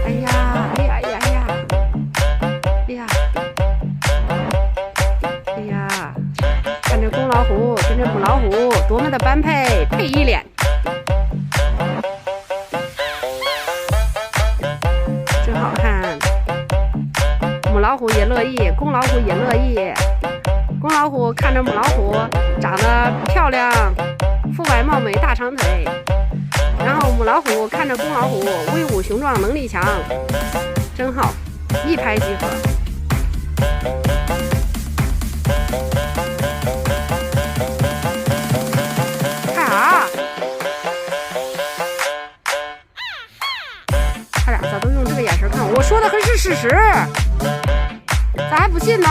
哎呀，哎呀，哎呀，哎呀，哎呀，哎呀，看这公老虎跟这母老虎多么的般配，配一脸，真好看。母老虎也乐意，公老虎也乐意。公老虎看着母老虎长得漂亮，肤白貌美，大长腿。然后母老虎看着公老虎威武雄壮，能力强，真好，一拍即合。干啥？他俩咋都用这个眼神看我？我说的可是事实，咋还不信呢？